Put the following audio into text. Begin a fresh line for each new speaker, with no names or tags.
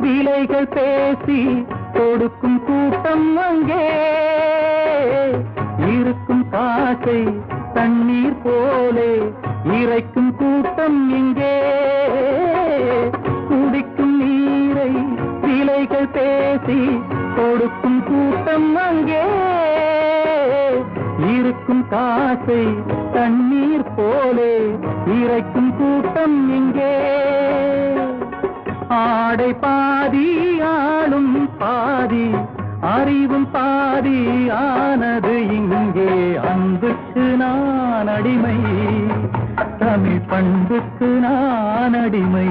விலைகள் பேசி கொடுக்கும் கூட்டம் அங்கே இருக்கும். காசை தண்ணீர் போலே இறைக்கும் கூட்டம் இங்கே. குடிக்கும் நீரை விலைகள் பேசி கொடுக்கும் கூட்டம் அங்கே இருக்கும். காசை தண்ணீர் போலே இறைக்கும் கூட்டம் இங்கே. ஆடை பாதி ஆளும் பாதி அறிவும் பாதி ஆனது இங்கே. அன்புக்கு நான் அடிமை, தமிழ் பண்புக்கு நான் அடிமை.